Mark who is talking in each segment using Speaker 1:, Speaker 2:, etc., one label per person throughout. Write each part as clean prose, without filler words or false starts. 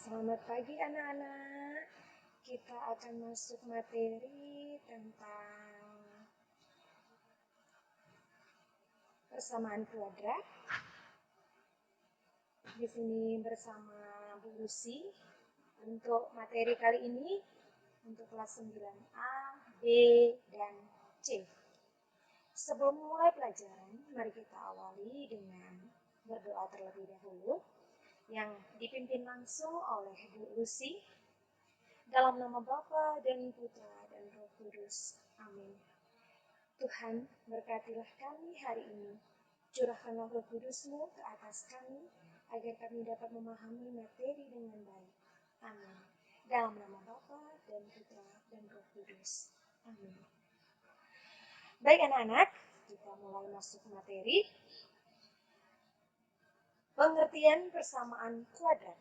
Speaker 1: Selamat pagi anak-anak. Kita akan masuk materi tentang persamaan kuadrat. Di sini bersama Bu Lucy. Untuk materi kali ini untuk kelas 9A, B, dan C. Sebelum mulai pelajaran, mari kita awali dengan berdoa terlebih dahulu yang dipimpin langsung oleh Bu Lucy. Dalam nama Bapa dan Putra dan Roh Kudus. Amin. Tuhan, berkatilah kami hari ini. Curahkanlah Roh Kudus-Mu ke atas kami, agar kami dapat memahami materi dengan baik. Amin. Dalam nama Bapa dan Putra dan Roh Kudus. Amin. Baik anak-anak, kita mulai masuk materi. Pengertian persamaan kuadrat.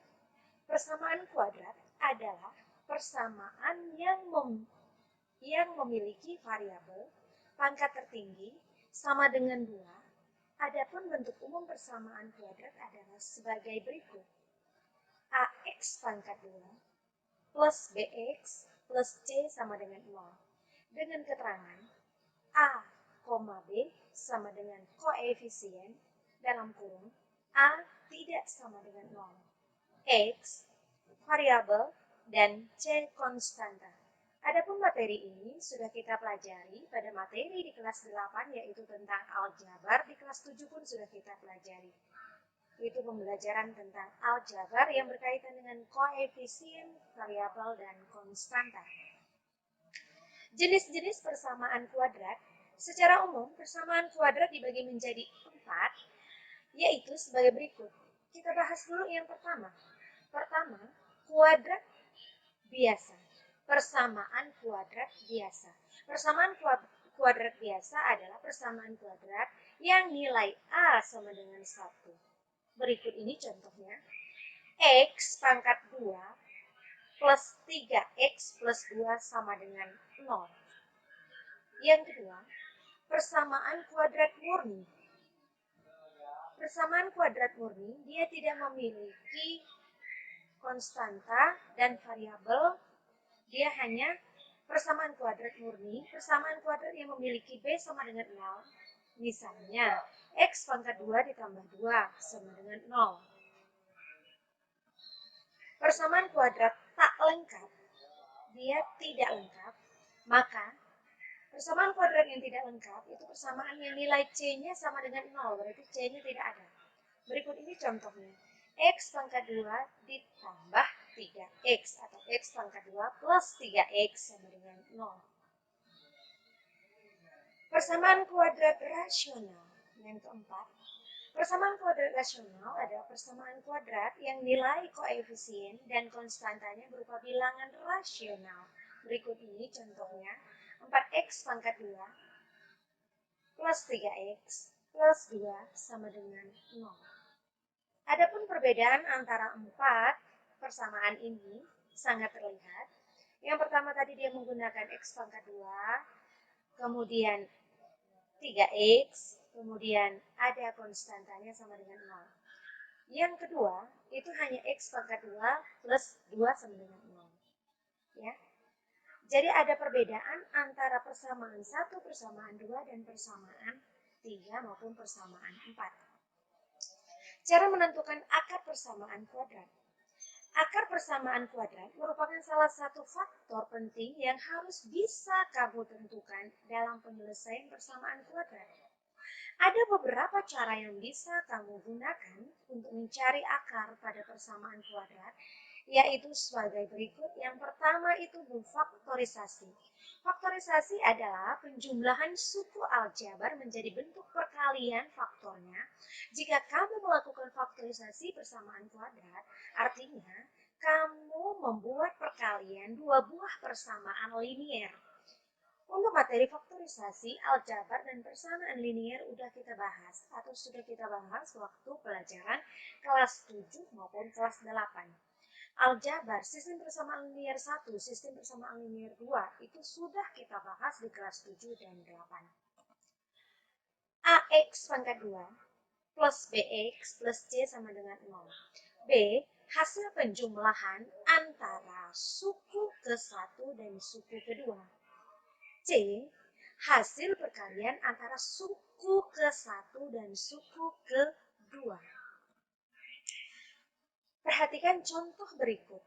Speaker 1: Persamaan kuadrat adalah persamaan yang memiliki variabel pangkat tertinggi sama dengan 2. Adapun bentuk umum persamaan kuadrat adalah sebagai berikut. AX pangkat 2 plus BX plus C sama dengan 0. Dengan keterangan A, B sama dengan koefisien dalam kurung A tidak sama dengan 0. X variabel dan C konstanta. Adapun materi ini sudah kita pelajari pada materi di kelas 8 yaitu tentang aljabar. Di kelas 7 pun sudah kita pelajari. Itu pembelajaran tentang aljabar yang berkaitan dengan koefisien, variabel, dan konstanta. Jenis-jenis persamaan kuadrat. Secara umum, persamaan kuadrat dibagi menjadi 4, yaitu sebagai berikut. Kita bahas dulu yang pertama. Pertama, kuadrat biasa. Persamaan kuadrat biasa. Persamaan kuadrat biasa adalah persamaan kuadrat yang nilai A sama dengan 1. Berikut ini contohnya. X pangkat 2 plus 3X plus 2 sama dengan 0. Yang kedua, persamaan kuadrat murni. Persamaan kuadrat murni, dia tidak memiliki konstanta dan variabel. Dia hanya persamaan kuadrat murni, persamaan kuadrat yang memiliki B sama dengan 0. Misalnya, X pangkat 2 ditambah 2 sama dengan 0. Persamaan kuadrat tak lengkap, dia tidak lengkap, maka persamaan kuadrat yang tidak lengkap itu persamaan yang nilai C-nya sama dengan 0, berarti C-nya tidak ada. Berikut ini contohnya. X pangkat 2 ditambah 3X atau X pangkat 2 plus 3X sama dengan 0. Persamaan kuadrat rasional. Yang keempat, persamaan kuadrat rasional adalah persamaan kuadrat yang nilai koefisien dan konstantanya berupa bilangan rasional. Berikut ini contohnya. 4X pangkat 2 plus 3X plus 2 sama dengan 0. Adapun perbedaan antara 4 persamaan ini sangat terlihat. Yang pertama tadi dia menggunakan X pangkat 2, kemudian 3X, kemudian ada konstantanya sama dengan 0. Yang kedua, itu hanya X pangkat 2 plus 2 sama dengan 0. Ya. Jadi ada perbedaan antara persamaan 1, persamaan 2, dan persamaan 3 maupun persamaan 4. Cara menentukan akar persamaan kuadrat. Akar persamaan kuadrat merupakan salah satu faktor penting yang harus bisa kamu tentukan dalam penyelesaian persamaan kuadrat. Ada beberapa cara yang bisa kamu gunakan untuk mencari akar pada persamaan kuadrat, yaitu sebagai berikut. Yang pertama itu faktorisasi. Faktorisasi adalah penjumlahan suku aljabar menjadi bentuk perkalian faktornya. Jika kamu melakukan faktorisasi persamaan kuadrat, artinya kamu membuat perkalian dua buah persamaan linier. Untuk materi faktorisasi, aljabar, dan persamaan linier sudah kita bahas atau sudah kita bahas waktu pelajaran kelas 7 maupun kelas 8. Aljabar, sistem persamaan linier 1, sistem persamaan linier 2, itu sudah kita bahas di kelas 7 dan 8. AX pangkat 2 plus BX plus C sama dengan 0. B, hasil penjumlahan antara suku ke-1 dan suku kedua. C. Hasil perkalian antara suku ke-1 dan suku kedua. Perhatikan contoh berikut.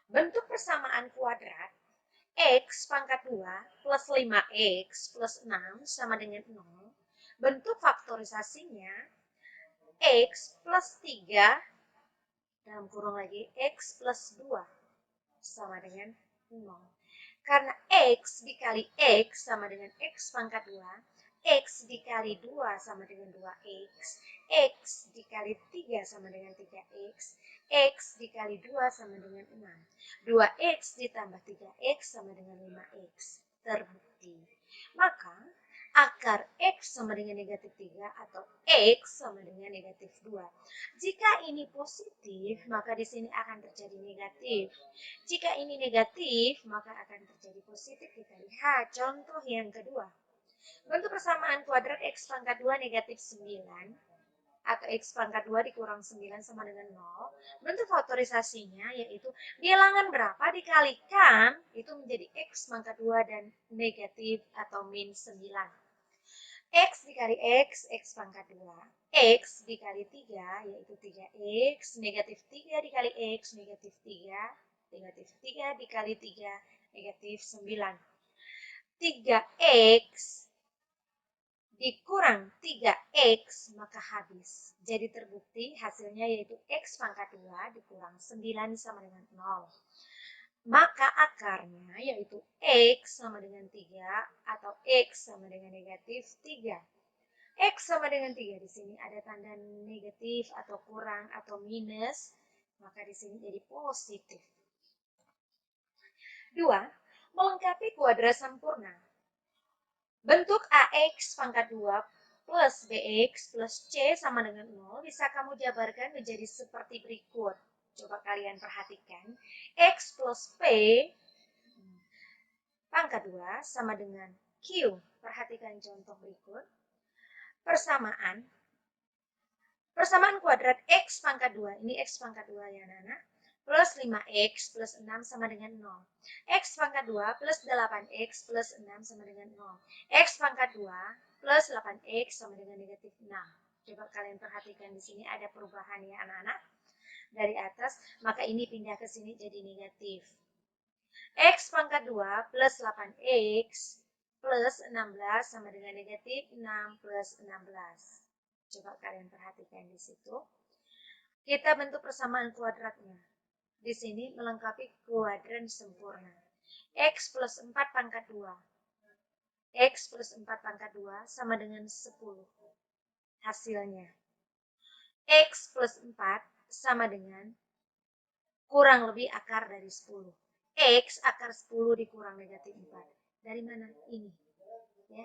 Speaker 1: Bentuk persamaan kuadrat X pangkat 2 plus 5X plus 6 sama dengan 0. Bentuk faktorisasinya X plus 3 dalam kurung lagi X plus 2 sama dengan 0. Karena X dikali X sama dengan X pangkat 2, X dikali 2 sama dengan 2X, X dikali 3 sama dengan 3X, X dikali 2 sama dengan 6. 2X ditambah 3X sama dengan 5X. Terbukti. Maka akar X sama dengan negatif 3 atau X sama dengan negatif 2. Jika ini positif, maka di sini akan terjadi negatif. Jika ini negatif, maka akan terjadi positif. Kita lihat contoh yang kedua. Bentuk persamaan kuadrat X pangkat 2 negatif 9 atau X pangkat 2 dikurang 9 sama dengan 0. Bentuk faktorisasinya yaitu bilangan berapa dikalikan itu menjadi X pangkat 2 dan negatif atau min 9. X dikali X, X pangkat 2. X dikali 3 yaitu 3X, negatif 3 dikali X, negatif 3, negatif 3 dikali 3, negatif 9. 3X dikurang 3X maka habis. Jadi terbukti hasilnya yaitu X pangkat 2 dikurang 9 sama dengan 0. Maka akarnya yaitu X sama dengan 3 atau X sama dengan negatif 3. X sama dengan 3 di sini ada tanda negatif atau kurang atau minus, maka di sini jadi positif. 2. Melengkapi kuadrat sempurna. Bentuk AX pangkat 2 plus BX plus C sama dengan 0 bisa kamu jabarkan menjadi seperti berikut. Coba kalian perhatikan. X plus P pangkat 2 sama dengan Q. Perhatikan contoh berikut. Persamaan kuadrat X pangkat 2. Ini X pangkat 2 ya anak-anak. Plus 5X plus 6 sama dengan 0. X pangkat 2 plus 8X plus 6 sama dengan 0. X pangkat 2 plus 8X sama dengan negatif 6. Coba kalian perhatikan di sini ada perubahan ya anak-anak. Dari atas, maka ini pindah ke sini jadi negatif. X pangkat 2 plus 8X plus 16 sama dengan negatif 6 plus 16. Coba kalian perhatikan di situ. Kita bentuk persamaan kuadratnya. Di sini melengkapi kuadran sempurna. X plus 4 pangkat 2. X plus 4 pangkat 2 sama dengan 10. Hasilnya. X plus 4 sama dengan kurang lebih akar dari 10. X akar 10 dikurang negatif 4. Dari mana? Ini. Ya.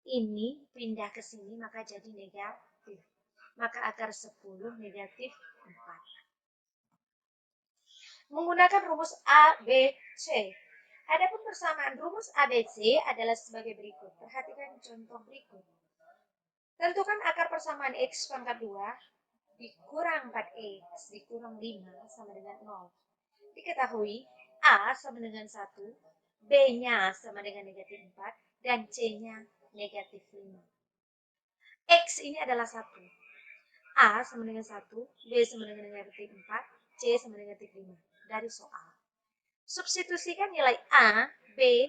Speaker 1: Ini pindah ke sini maka jadi negatif. Maka akar 10 negatif 4. Menggunakan rumus A, B, C. Adapun persamaan rumus A, B, C adalah sebagai berikut. Perhatikan contoh berikut. Tentukan akar persamaan X pangkat 2 dikurang 4X dikurang 5 sama dengan 0. Diketahui A sama dengan 1, B-nya sama dengan negatif 4, dan C-nya negatif 5. X ini adalah 1. A sama dengan 1, B sama dengan negatif 4, C sama negatif 5. Dari soal. Substitusikan nilai A, B,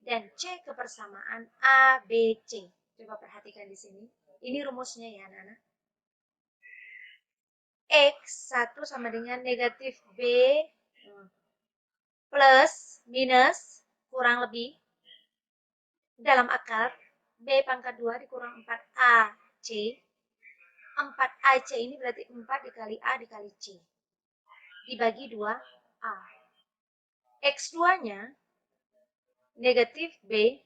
Speaker 1: dan C ke persamaan A, B, C. Coba perhatikan di sini. Ini rumusnya ya anak-anak. X 1 sama dengan negatif B plus minus kurang lebih dalam akar B pangkat 2 dikurang 4AC. 4AC ini berarti 4 dikali A dikali C. Dibagi 2A. X2-nya negatif B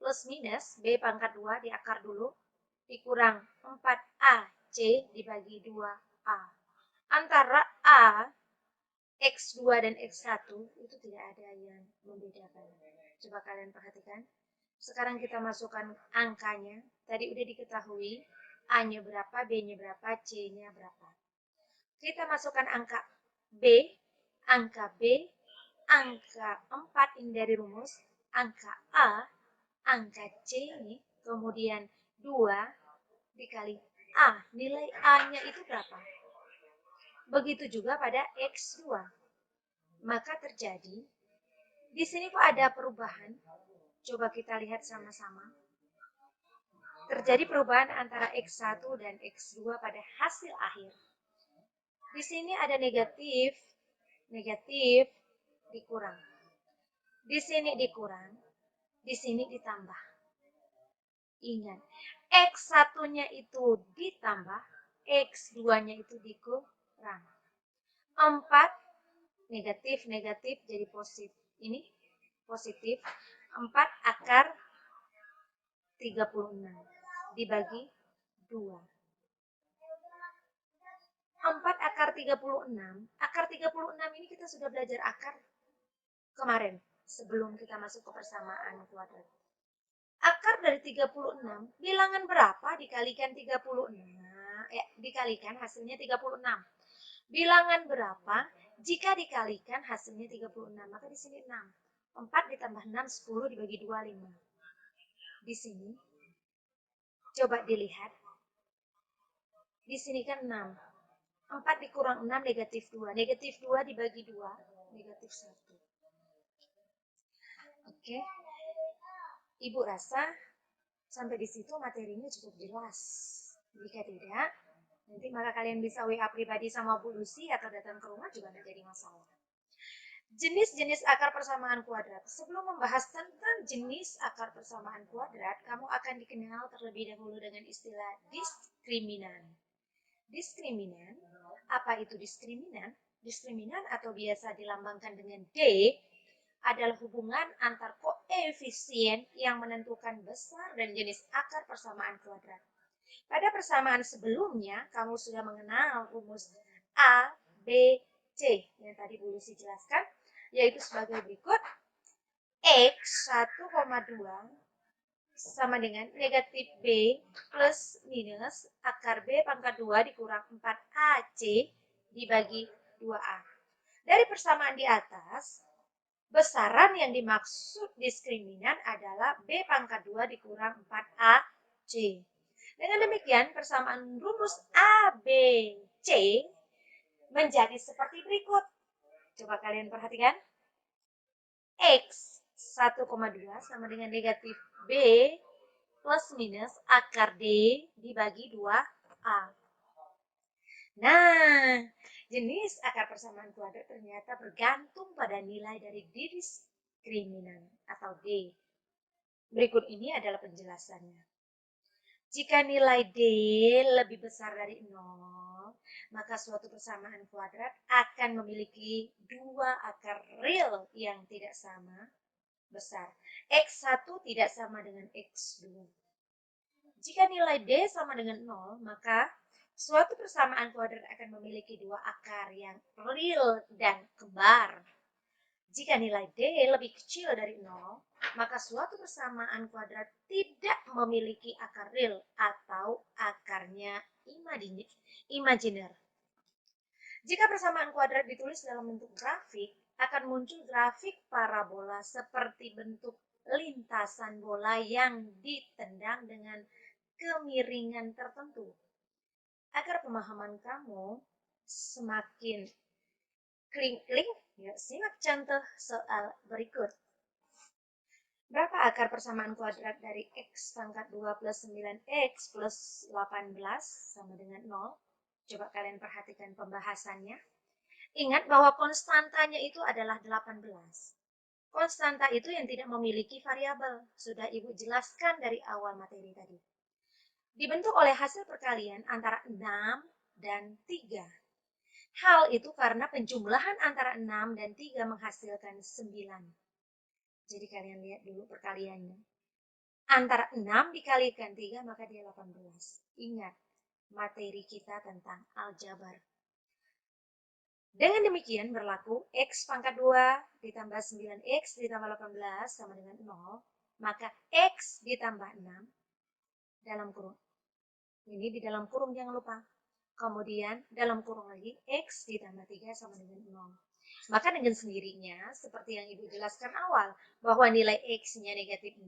Speaker 1: plus minus B pangkat 2 di akar dulu dikurang 4AC dibagi 2A. Antara A, X2 dan X1 itu tidak ada yang membedakan. Coba kalian perhatikan. Sekarang kita masukkan angkanya. Tadi udah diketahui A-nya berapa, B-nya berapa, C-nya berapa. kita masukkan angka B, angka 4 ini dari rumus, angka A, angka C, kemudian 2 dikali A. Nilai A-nya itu berapa? Begitu juga pada X2. Maka terjadi, di sini kok ada perubahan? Coba kita lihat sama-sama. Terjadi perubahan antara X1 dan X2 pada hasil akhir. Di sini ada negatif, dikurang. Di sini dikurang, di sini ditambah. Ingat, X1-nya itu ditambah, X2-nya itu dikurang. 4 negatif jadi positif. Ini positif. 4 akar 36 dibagi 2. 4 akar 36. Akar 36 ini kita sudah belajar akar kemarin sebelum kita masuk ke persamaan kuadrat. Akar dari 36, bilangan berapa dikalikan 36? Dikalikan hasilnya 36. Bilangan berapa jika dikalikan hasilnya 36? Maka di sini 6. 4 ditambah 6, 10 dibagi 2, 5. Di sini, coba dilihat. Di sini kan 6. 4 dikurang 6, negatif 2. Negatif 2 dibagi 2, negatif 1. Oke. Ibu rasa sampai di situ materinya cukup jelas. Jika tidak, nanti maka kalian bisa WA pribadi sama Bu Lucy atau datang ke rumah juga tidak jadi masalah. Jenis-jenis akar persamaan kuadrat. Sebelum membahas tentang jenis akar persamaan kuadrat, kamu akan dikenal terlebih dahulu dengan istilah diskriminan. Diskriminan, apa itu diskriminan? Diskriminan atau biasa dilambangkan dengan D adalah hubungan antar koefisien yang menentukan besar dan jenis akar persamaan kuadrat. Pada persamaan sebelumnya, kamu sudah mengenal rumus A, B, C yang tadi Bu Lucy jelaskan, yaitu sebagai berikut. X 1,2 sama dengan negatif B plus minus akar B pangkat 2 dikurang 4AC dibagi 2A. Dari persamaan di atas, besaran yang dimaksud diskriminan adalah B pangkat 2 dikurang 4AC. Dengan demikian, persamaan rumus A, B, C menjadi seperti berikut. Coba kalian perhatikan. X 1,2 sama dengan negatif B plus minus akar D dibagi 2A. Nah, jenis akar persamaan kuadrat ternyata bergantung pada nilai dari diskriminan atau D. Berikut ini adalah penjelasannya. Jika nilai D lebih besar dari 0, maka suatu persamaan kuadrat akan memiliki dua akar real yang tidak sama besar. X1 tidak sama dengan X2. Jika nilai D sama dengan 0, maka suatu persamaan kuadrat akan memiliki dua akar yang real dan kembar. Jika nilai D lebih kecil dari 0, maka suatu persamaan kuadrat tidak memiliki akar real atau akarnya imajiner. Jika persamaan kuadrat ditulis dalam bentuk grafik, akan muncul grafik parabola seperti bentuk lintasan bola yang ditendang dengan kemiringan tertentu. Agar pemahaman kamu semakin kling-kling, simak contoh soal berikut. Berapa akar persamaan kuadrat dari X pangkat 2 plus 9X plus 18 sama dengan 0? Coba kalian perhatikan pembahasannya. Ingat bahwa konstantanya itu adalah 18. Konstanta itu yang tidak memiliki variabel. Sudah Ibu jelaskan dari awal materi tadi. Dibentuk oleh hasil perkalian antara 6 dan 3. Hal itu karena penjumlahan antara 6 dan 3 menghasilkan 9. Jadi kalian lihat dulu perkaliannya. Antara 6 dikalikan 3 maka dia 18. Ingat materi kita tentang aljabar. Dengan demikian berlaku X pangkat 2 ditambah 9X ditambah 18 sama dengan 0. Maka X ditambah 6 dalam kurung. Ini di dalam kurung jangan lupa. Kemudian dalam kurung lagi X ditambah 3 sama dengan 0. Maka dengan sendirinya, seperti yang Ibu jelaskan awal, bahwa nilai X-nya negatif 6,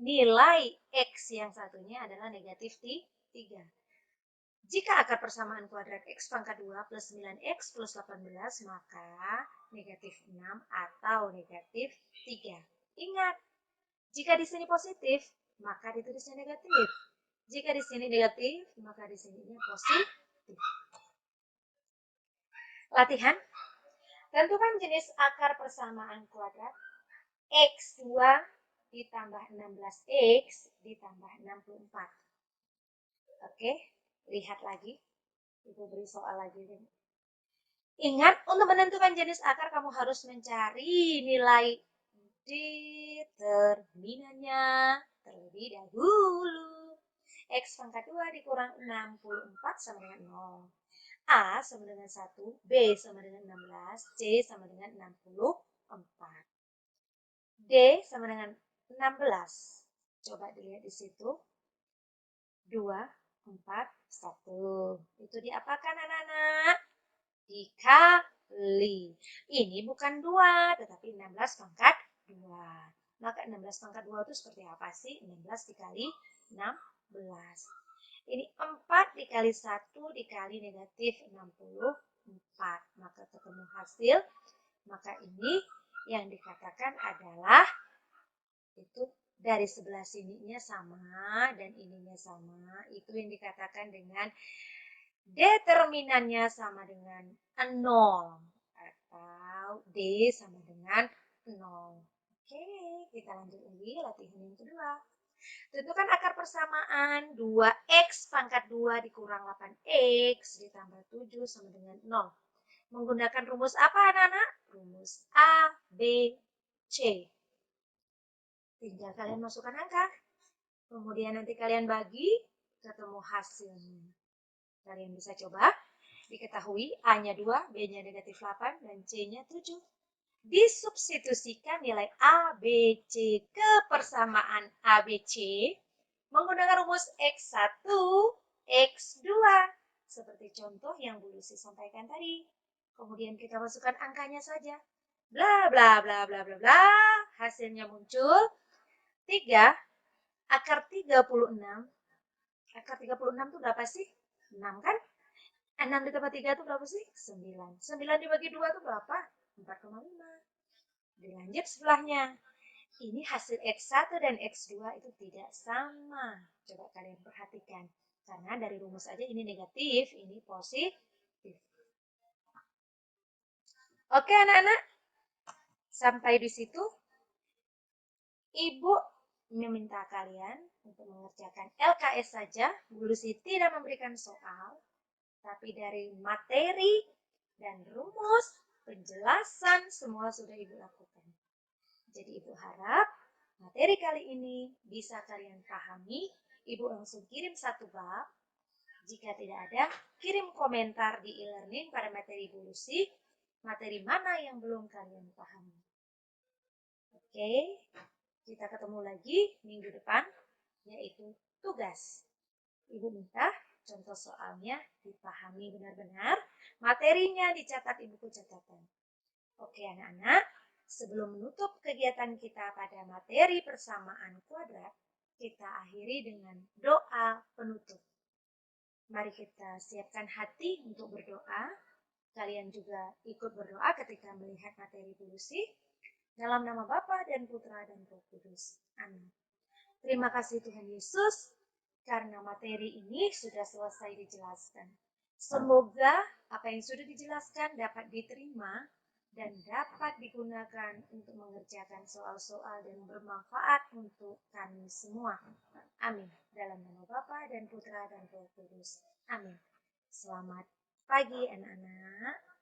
Speaker 1: nilai X yang satunya adalah negatif 3. Jika akar persamaan kuadrat X pangkat 2 plus 9X plus 18, maka negatif 6 atau negatif 3. Ingat, jika di sini positif, maka ditulisnya negatif. Jika di sini negatif, maka di sininya positif. Latihan. Tentukan jenis akar persamaan kuadrat X2 ditambah 16X ditambah 64. Oke, lihat lagi. Ibu beri soal lagi. Ingat, untuk menentukan jenis akar kamu harus mencari nilai determinannya terlebih dahulu. X pangkat 2 dikurang 64 sama dengan 0. A sama dengan 1, B sama dengan 16, C sama dengan 64. D sama dengan 16. Coba dilihat di situ. 2, 4, 1. Itu diapakan anak-anak? Dikali. Ini bukan 2, tetapi 16 pangkat 2. Maka 16 pangkat 2 itu seperti apa sih? 16 dikali 16. Ini 4 dikali 1 dikali negatif 64. Maka ketemu hasil. Maka ini yang dikatakan adalah itu dari sebelah sininya sama dan ininya sama. Itu yang dikatakan dengan determinannya sama dengan 0. Atau D sama dengan 0. Oke, kita lanjut lagi latihan yang kedua. Tentukan akar persamaan 2X pangkat 2 dikurang 8X ditambah 7 sama dengan 0. Menggunakan rumus apa anak-anak? Rumus A, B, C. Tinggal kalian masukkan angka. Kemudian nanti kalian bagi, ketemu hasilnya. Kalian bisa coba. Diketahui A-nya 2, B-nya negatif 8, dan C-nya 7. Disubstitusikan nilai A, B, C ke persamaan A, B, C menggunakan rumus X1, X2. Seperti contoh yang Bu Lucy sampaikan tadi. Kemudian kita masukkan angkanya saja. Bla, bla, bla, bla, bla, bla. Hasilnya muncul 3 akar 36. Akar 36 itu berapa sih? 6 kan? 6 ditambah 3 itu berapa sih? 9. 9 dibagi 2 itu berapa? 4,5. Dilanjut sebelahnya. Ini hasil X1 dan X2 itu tidak sama. Coba kalian perhatikan. Karena dari rumus aja ini negatif, ini positif. Oke anak-anak. Sampai di situ. Ibu meminta kalian untuk mengerjakan LKS saja. Bu Lucy tidak memberikan soal. Tapi dari materi dan rumus, penjelasan, semua sudah Ibu lakukan. Jadi Ibu harap materi kali ini bisa kalian pahami. Ibu langsung kirim 1 bab. Jika tidak ada, kirim komentar di e-learning pada materi Ibu Lucy. Materi mana yang belum kalian pahami. Oke, kita ketemu lagi minggu depan, yaitu tugas. Ibu minta contoh soalnya dipahami benar-benar, materinya dicatat di buku catatan. Oke anak-anak, sebelum menutup kegiatan kita pada materi persamaan kuadrat, kita akhiri dengan doa penutup. Mari kita siapkan hati untuk berdoa. Kalian juga ikut berdoa ketika melihat materi Bu Lucy. Dalam nama Bapa dan Putra dan Roh Kudus. Amin. Terima kasih Tuhan Yesus. Karena materi ini sudah selesai dijelaskan. Semoga apa yang sudah dijelaskan dapat diterima dan dapat digunakan untuk mengerjakan soal-soal dan bermanfaat untuk kami semua. Amin. Dalam nama Bapa dan Putra dan Roh Kudus. Amin. Selamat pagi anak-anak.